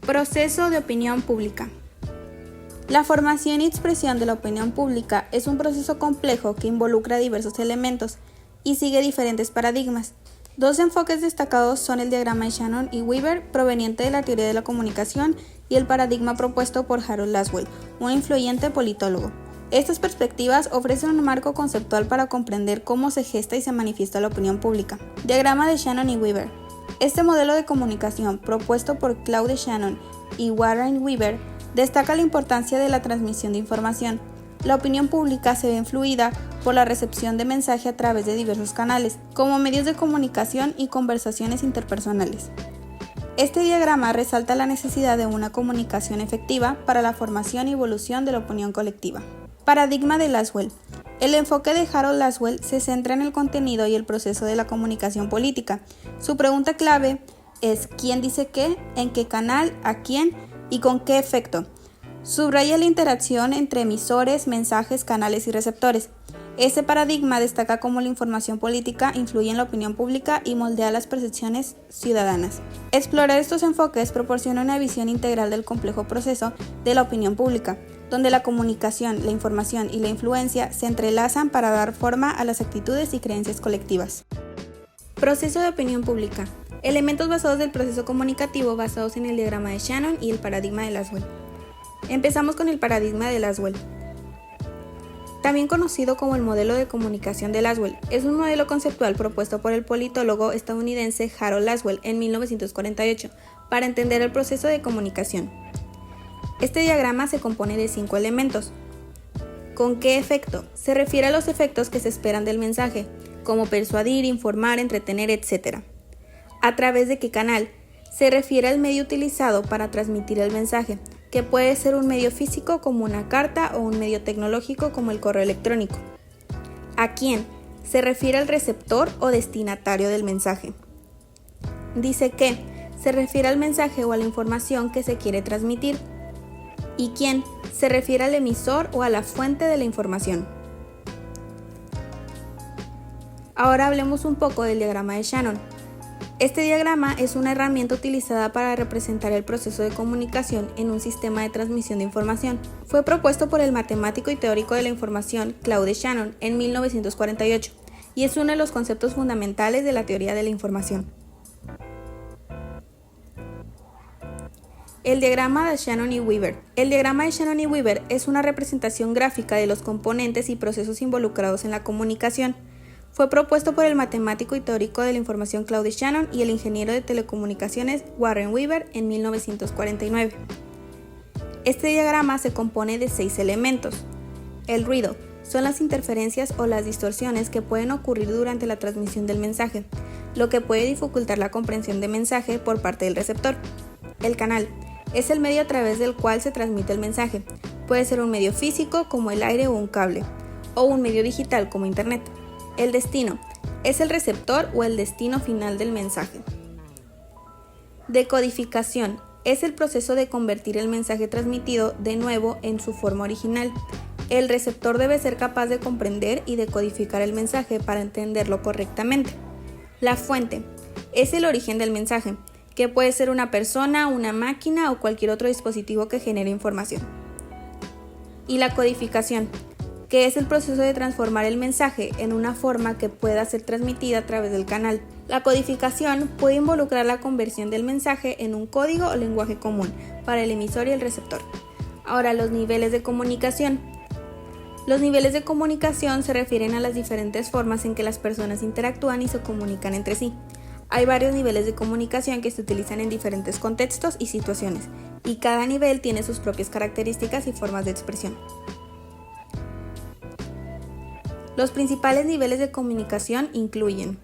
Proceso de opinión pública. La formación y expresión de la opinión pública es un proceso complejo que involucra diversos elementos y sigue diferentes paradigmas. Dos enfoques destacados son el diagrama de Shannon y Weaver, proveniente de la teoría de la comunicación, y el paradigma propuesto por Harold Lasswell, un influyente politólogo. Estas perspectivas ofrecen un marco conceptual para comprender cómo se gesta y se manifiesta la opinión pública. Diagrama de Shannon y Weaver. Este modelo de comunicación, propuesto por Claude Shannon y Warren Weaver, destaca la importancia de la transmisión de información. La opinión pública se ve influida por la recepción de mensaje a través de diversos canales, como medios de comunicación y conversaciones interpersonales. Este diagrama resalta la necesidad de una comunicación efectiva para la formación y evolución de la opinión colectiva. Paradigma de Lasswell. El enfoque de Harold Lasswell se centra en el contenido y el proceso de la comunicación política. Su pregunta clave es ¿quién dice qué? ¿En qué canal? ¿A quién? ¿Y con qué efecto? Subraya la interacción entre emisores, mensajes, canales y receptores. Este paradigma destaca cómo la información política influye en la opinión pública y moldea las percepciones ciudadanas. Explorar estos enfoques proporciona una visión integral del complejo proceso de la opinión pública, donde la comunicación, la información y la influencia se entrelazan para dar forma a las actitudes y creencias colectivas. Proceso de opinión pública. Elementos basados del proceso comunicativo basados en el diagrama de Shannon y el paradigma de Lasswell. Empezamos con el paradigma de Lasswell. También conocido como el modelo de comunicación de Lasswell, es un modelo conceptual propuesto por el politólogo estadounidense Harold Lasswell en 1948 para entender el proceso de comunicación. Este diagrama se compone de 5 elementos. ¿Con qué efecto? Se refiere a los efectos que se esperan del mensaje, como persuadir, informar, entretener, etc. ¿A través de qué canal? Se refiere al medio utilizado para transmitir el mensaje, que puede ser un medio físico como una carta o un medio tecnológico como el correo electrónico. ¿A quién? Se refiere al receptor o destinatario del mensaje. ¿Dice qué? Se refiere al mensaje o a la información que se quiere transmitir. ¿Y quién? Se refiere al emisor o a la fuente de la información. Ahora hablemos un poco del diagrama de Shannon. Este diagrama es una herramienta utilizada para representar el proceso de comunicación en un sistema de transmisión de información. Fue propuesto por el matemático y teórico de la información Claude Shannon en 1948 y es uno de los conceptos fundamentales de la teoría de la información. El diagrama de Shannon y Weaver. El diagrama de Shannon y Weaver es una representación gráfica de los componentes y procesos involucrados en la comunicación. Fue propuesto por el matemático y teórico de la información Claude Shannon y el ingeniero de telecomunicaciones Warren Weaver en 1949. Este diagrama se compone de 6 elementos. El ruido son las interferencias o las distorsiones que pueden ocurrir durante la transmisión del mensaje, lo que puede dificultar la comprensión del mensaje por parte del receptor. El canal es el medio a través del cual se transmite el mensaje. Puede ser un medio físico como el aire o un cable, o un medio digital como Internet. El destino es el receptor o el destino final del mensaje. Decodificación es el proceso de convertir el mensaje transmitido de nuevo en su forma original. El receptor debe ser capaz de comprender y decodificar el mensaje para entenderlo correctamente. La fuente es el origen del mensaje, que puede ser una persona, una máquina o cualquier otro dispositivo que genere información. Y la codificación, que es el proceso de transformar el mensaje en una forma que pueda ser transmitida a través del canal. La codificación puede involucrar la conversión del mensaje en un código o lenguaje común para el emisor y el receptor. Ahora, los niveles de comunicación. Los niveles de comunicación se refieren a las diferentes formas en que las personas interactúan y se comunican entre sí. Hay varios niveles de comunicación que se utilizan en diferentes contextos y situaciones, y cada nivel tiene sus propias características y formas de expresión. Los principales niveles de comunicación incluyen: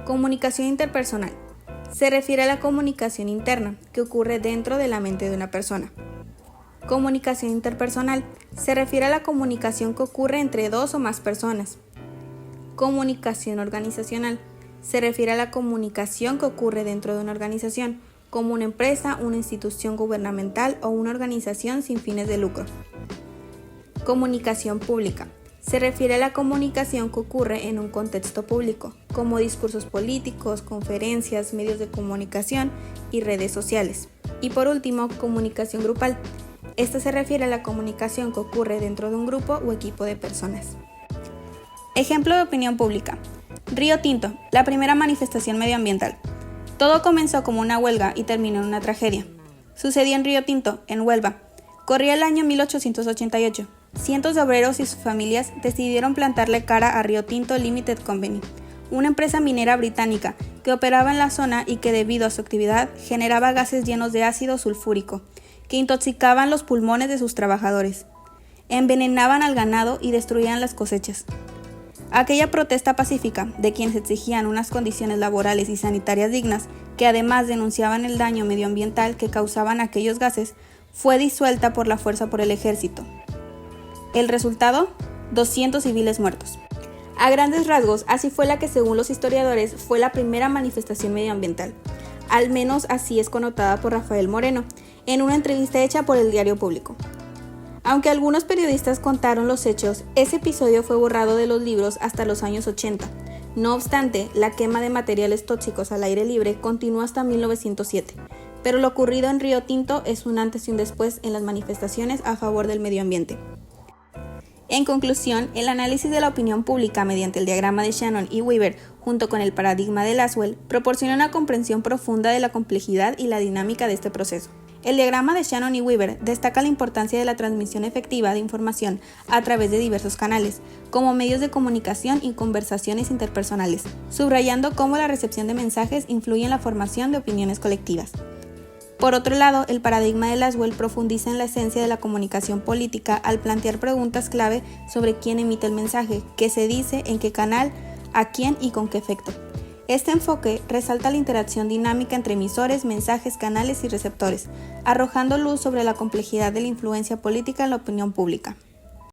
comunicación interpersonal. Se refiere a la comunicación interna que ocurre dentro de la mente de una persona. Comunicación interpersonal. Se refiere a la comunicación que ocurre entre 2 o más personas. Comunicación organizacional. Se refiere a la comunicación que ocurre dentro de una organización, como una empresa, una institución gubernamental o una organización sin fines de lucro. Comunicación pública. Se refiere a la comunicación que ocurre en un contexto público, como discursos políticos, conferencias, medios de comunicación y redes sociales. Y por último, comunicación grupal. Esta se refiere a la comunicación que ocurre dentro de un grupo o equipo de personas. Ejemplo de opinión pública. Río Tinto, la primera manifestación medioambiental. Todo comenzó como una huelga y terminó en una tragedia. Sucedió en Río Tinto, en Huelva. Corría el año 1888. Cientos de obreros y sus familias decidieron plantarle cara a Río Tinto Limited Company, una empresa minera británica que operaba en la zona y que debido a su actividad generaba gases llenos de ácido sulfúrico, que intoxicaban los pulmones de sus trabajadores, envenenaban al ganado y destruían las cosechas. Aquella protesta pacífica, de quienes exigían unas condiciones laborales y sanitarias dignas, que además denunciaban el daño medioambiental que causaban aquellos gases, fue disuelta por la fuerza por el ejército. El resultado, 200 civiles muertos. A grandes rasgos, así fue la que, según los historiadores, fue la primera manifestación medioambiental. Al menos así es connotada por Rafael Moreno, en una entrevista hecha por el Diario Público. Aunque algunos periodistas contaron los hechos, ese episodio fue borrado de los libros hasta los años 80. No obstante, la quema de materiales tóxicos al aire libre continuó hasta 1907, pero lo ocurrido en Río Tinto es un antes y un después en las manifestaciones a favor del medio ambiente. En conclusión, el análisis de la opinión pública mediante el diagrama de Shannon y Weaver, junto con el paradigma de Lasswell, proporciona una comprensión profunda de la complejidad y la dinámica de este proceso. El diagrama de Shannon y Weaver destaca la importancia de la transmisión efectiva de información a través de diversos canales, como medios de comunicación y conversaciones interpersonales, subrayando cómo la recepción de mensajes influye en la formación de opiniones colectivas. Por otro lado, el paradigma de Lasswell profundiza en la esencia de la comunicación política al plantear preguntas clave sobre quién emite el mensaje, qué se dice, en qué canal, a quién y con qué efecto. Este enfoque resalta la interacción dinámica entre emisores, mensajes, canales y receptores, arrojando luz sobre la complejidad de la influencia política en la opinión pública.